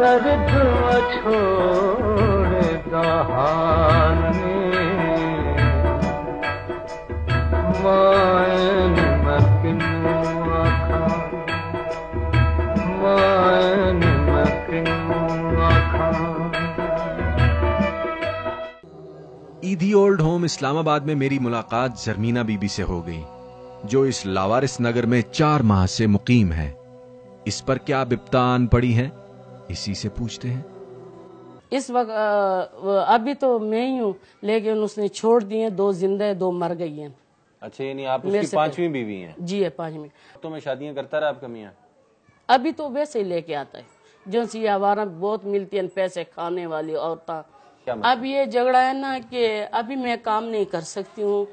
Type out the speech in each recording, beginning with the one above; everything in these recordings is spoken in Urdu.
درد چھوڑ دہانے مائن مکنو آکھا مائن مکنو آکھا. ایدھی اولڈ ہوم اسلام آباد میں میری ملاقات زرمینہ بی بی سے ہو گئی، جو اس لاوارث نگر میں 4 ماہ سے مقیم ہے. اس پر کیا بپتان پڑی ہے، اسی سے پوچھتے ہیں. اس وقت ابھی تو میں ہی ہوں، لیکن اس نے چھوڑ دیے، 2 زندہ ہیں، 2 مر گئی ہیں. اچھا، یعنی آپ اس کی 5ویں بیوی ہیں؟ جی ہے، 5ویں. تو میں شادیاں کرتا رہا آپ کا میاں؟ ابھی تو ویسے ہی لے کے آتا ہے، جو سی آوارہ بہت ملتی ہیں پیسے کھانے والی عورتیں. اب یہ جھگڑا ہے نا کہ ابھی میں کام نہیں کر سکتی ہوں.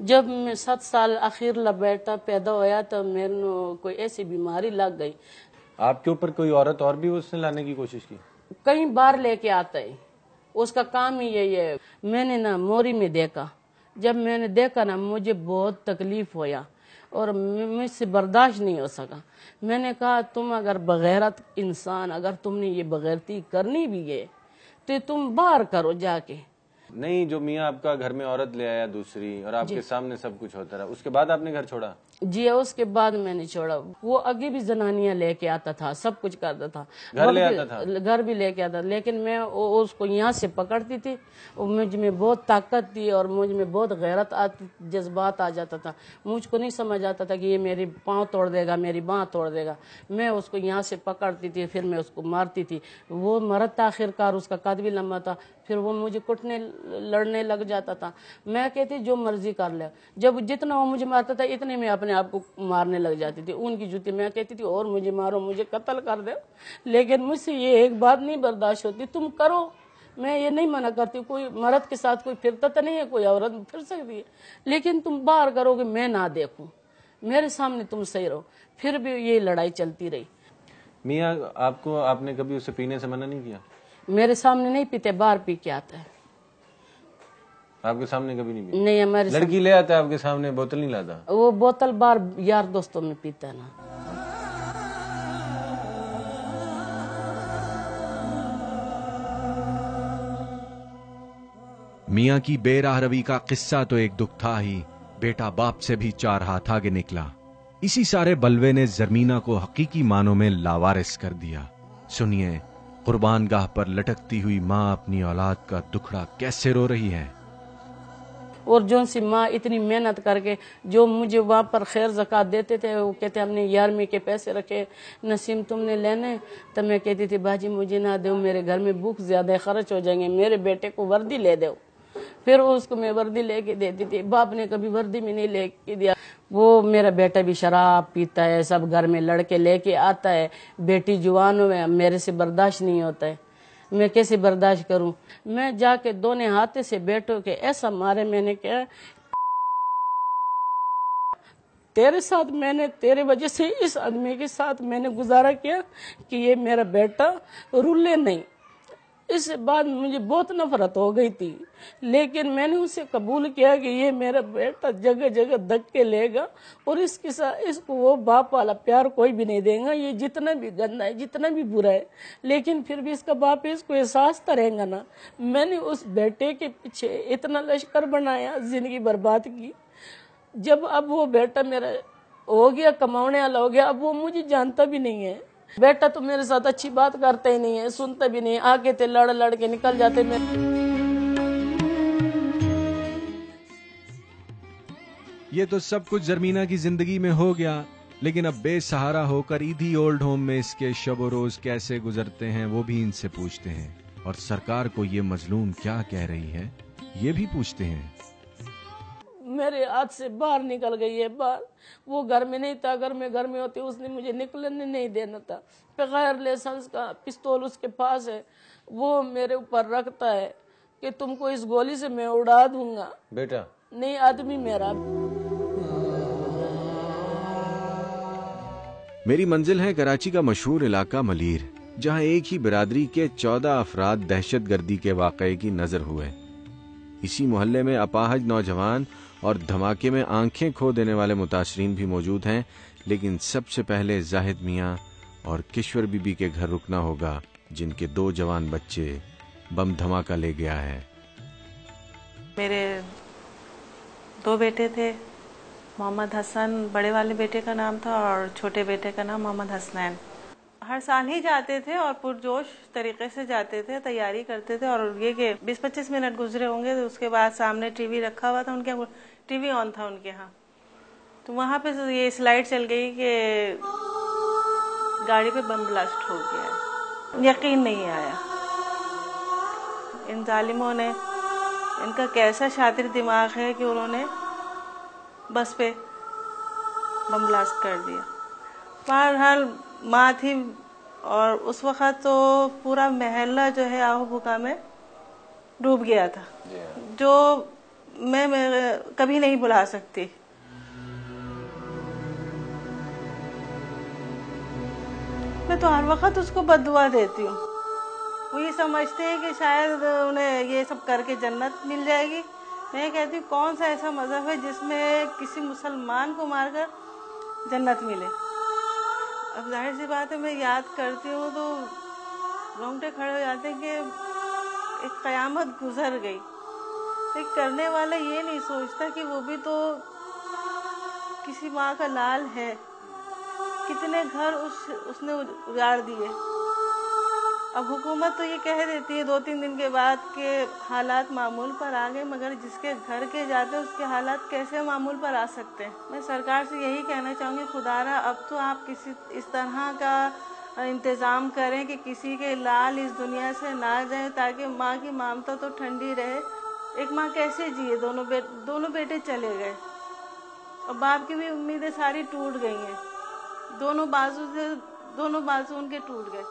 جب میں 7 سال اخیر بیٹا پیدا ہویا تو میرے کوئی ایسی بیماری لگ گئی. آپ کے اوپر کوئی عورت اور بھی اس نے لانے کی کوشش کی؟ کئی بار لے کے آتا ہے، اس کا کام ہی یہی ہے. میں نے نا موری میں دیکھا، جب میں نے دیکھا نا مجھے بہت تکلیف ہویا اور مجھ سے برداشت نہیں ہو سکا. میں نے کہا تم اگر بغیرت انسان، اگر تم نے یہ بغیرتی کرنی بھی ہے تو تم باہر کرو جا کے. نہیں، جو میاں آپ کا گھر میں عورت لے آیا دوسری اور آپ کے سامنے سب کچھ ہوتا رہا، اس کے بعد آپ نے گھر چھوڑا؟ جی اس کے بعد میں نے چھوڑا. وہ آگے بھی زنانیاں لے کے آتا تھا، سب کچھ کرتا تھا، گھر لے آتا تھا، گھر بھی لے کے آتا، لیکن میں اس کو یہاں سے پکڑتی تھی. مجھ میں بہت طاقت تھی اور مجھ میں بہت غیرت آتی، جذبات آ جاتا تھا. مجھ کو نہیں سمجھ آتا تھا کہ یہ میری پاؤں توڑ دے گا، میری باں توڑ دے گا. میں اس کو یہاں سے پکڑتی تھی، پھر میں اس کو مارتی تھی. وہ مرد تھا آخرکار، اس کا قد بھی لمبا تھا. پھر وہ مجھے کٹنے لڑنے لگ جاتا تھا. میں کہتی جو مرضی کر لے. جب جتنا وہ مجھے مارتا تھا اتنے میں اپنے آپ کو مارنے لگ جاتی تھی. ان کی جوتی میں کہتی تھی اور مجھے مارو، مجھے قتل کر دو. لیکن مجھ سے یہ ایک بات نہیں برداشت ہوتی، تم کرو، میں یہ نہیں منع کرتی. کوئی مرد کے ساتھ کوئی پھرتا تو نہیں ہے، کوئی عورت پھر سکتی ہے، لیکن تم باہر کرو کہ میں نہ دیکھوں، میرے سامنے تم صحیح رہو. پھر بھی یہ لڑائی چلتی رہی. میاں آپ نے کبھی اسے پینے سے منع نہیں کیا؟ میرے سامنے نہیں پیتے، باہر پی کے آتا ہے. آپ کے سامنے کبھی نہیں پیا؟ نہیں، ہمارے لڑکی لے آتا ہے آپ کے سامنے، بوتل نہیں لاتا؟ وہ بوتل باہر یار دوستوں میں پیتا ہے نا. میاں کی بے راہ روی کا قصہ تو ایک دکھ تھا ہی، بیٹا باپ سے بھی 4 ہاتھ آگے نکلا. اسی سارے بلوے نے زرمینہ کو حقیقی معنوں میں لاوارث کر دیا. سنیے قربان گاہ پر لٹکتی ہوئی ماں اپنی اولاد کا دکھڑا کیسے رو رہی ہے. اور جون سی ماں اتنی محنت کر کے جو مجھے وہاں پر خیر زکوٰۃ دیتے تھے، وہ کہتے ہم نے 11ویں کے پیسے رکھے، نسیم تم نے لینے. تو میں کہتی تھی باجی مجھے نہ دو، میرے گھر میں بھوک زیادہ خرچ ہو جائیں گے، میرے بیٹے کو وردی لے دو. پھر اس کو میں وردی لے کے دیتی تھی. باپ نے کبھی وردی میں نہیں لے کے دیا. وہ میرا بیٹا بھی شراب پیتا ہے، سب گھر میں لڑکے لے کے آتا ہے. بیٹی جوان ہوئے، میرے سے برداشت نہیں ہوتا ہے، میں کیسے برداشت کروں. میں جا کے دونے ہاتھ سے بیٹھو کے ایسا مارے. میں نے کہا تیرے ساتھ، میں نے تیرے وجہ سے اس آدمی کے ساتھ میں نے گزارا کیا کہ یہ میرا بیٹا رولے نہیں. اس بعد مجھے بہت نفرت ہو گئی تھی، لیکن میں نے اسے قبول کیا کہ یہ میرا بیٹا جگہ جگہ دھکے لے گا اور اس کے ساتھ اس کو وہ باپ والا پیار کوئی بھی نہیں دے گا. یہ جتنا بھی گندا ہے، جتنا بھی برا ہے، لیکن پھر بھی اس کا باپ اس کو احساس تو رہے گا نا. میں نے اس بیٹے کے پیچھے اتنا لشکر بنایا، زندگی برباد کی. جب اب وہ بیٹا میرا ہو گیا، کمانے والا ہو گیا، اب وہ مجھے جانتا بھی نہیں ہے. بیٹا تو میرے ساتھ اچھی بات کرتا ہی نہیں ہے، سنتا بھی نہیں. آگے تھے لڑ لڑ کے نکل جاتے. میں یہ تو سب کچھ زرمینہ کی زندگی میں ہو گیا، لیکن اب بے سہارا ہو کر ایدھی اولڈ ہوم میں اس کے شب و روز کیسے گزرتے ہیں وہ بھی ان سے پوچھتے ہیں. اور سرکار کو یہ مظلوم کیا کہہ رہی ہے یہ بھی پوچھتے ہیں. میرے ہاتھ سے باہر نکل گئی ہے باہر. وہ گھر میں نہیں تھا، اگر میں گھر میں ہوتی اس نے مجھے نکلنے نہیں دینا تھا. بغیر لائسنس کا پستول اس کے پاس ہے، وہ میرے اوپر رکھتا ہے کہ تم کو اس گولی سے میں اڑا دوں گا. بیٹا نہیں، آدمی میرا. میری منزل ہے کراچی کا مشہور علاقہ ملیر، جہاں ایک ہی برادری کے 14 افراد دہشت گردی کے واقعے کی نظر ہوئے. اسی محلے میں اپاہج نوجوان اور دھماکے میں آنکھیں کھو دینے والے متاثرین بھی موجود ہیں، لیکن سب سے پہلے زاہد میاں اور کشور بی بی کے گھر رکنا ہوگا جن کے 2 جوان بچے بم دھماکہ لے گیا ہے۔ میرے 2 بیٹے تھے، محمد حسن بڑے والے بیٹے کا نام تھا اور چھوٹے بیٹے کا نام محمد حسنین۔ ہر سال ہی جاتے تھے اور پرجوش طریقے سے جاتے تھے، تیاری کرتے تھے، اور یہ کہ 20-25 منٹ گزرے ہوں گے تو اس کے بعد سامنے ٹی وی رکھا ہوا تھا، ان کے ٹی وی آن تھا ان کے ہاں، تو وہاں پہ یہ سلائیڈ چل گئی کہ گاڑی پہ بم بلاسٹ ہو گیا ہے۔ یقین نہیں آیا ان ظالموں نے، ان کا کیسا شاطر دماغ ہے کہ انہوں نے بس پہ بم بلاسٹ کر دیا۔ بہرحال ماں تھی اور اس وقت تو پورا محلہ جو ہے آہو بکا میں ڈوب گیا تھا، جو میں کبھی نہیں بھلا سکتی۔ میں تو ہر وقت اس کو بد دعا دیتی ہوں۔ وہ یہ سمجھتے ہیں کہ شاید انہیں یہ سب کر کے جنت مل جائے گی۔ میں کہتی ہوں کون سا ایسا مذہب ہے جس میں کسی مسلمان کو مار کر جنت ملے؟ اب ظاہر سی بات ہے، میں یاد کرتی ہوں تو رونگٹے کھڑے ہو جاتے ہیں کہ ایک قیامت گزر گئی۔ ایک کرنے والا یہ نہیں سوچتا کہ وہ بھی تو کسی ماں کا لال ہے، کتنے گھر اس نے اجاڑ دیے۔ اب حکومت تو یہ کہہ دیتی ہے 2-3 دن کے بعد کہ حالات معمول پر آ گئے، مگر جس کے گھر کے جاتے اس کے حالات کیسے معمول پر آ سکتے ہیں؟ میں سرکار سے یہی کہنا چاہوں گی، خدا را اب تو آپ کسی اس طرح کا انتظام کریں کہ کسی کے لال اس دنیا سے نہ جائیں، تاکہ ماں کی ممتا تو ٹھنڈی رہے۔ ایک ماں کیسے جیے؟ دونوں بیٹے چلے گئے اور باپ کی بھی امیدیں ساری ٹوٹ گئی ہیں، دونوں بازو ان کے ٹوٹ گئے۔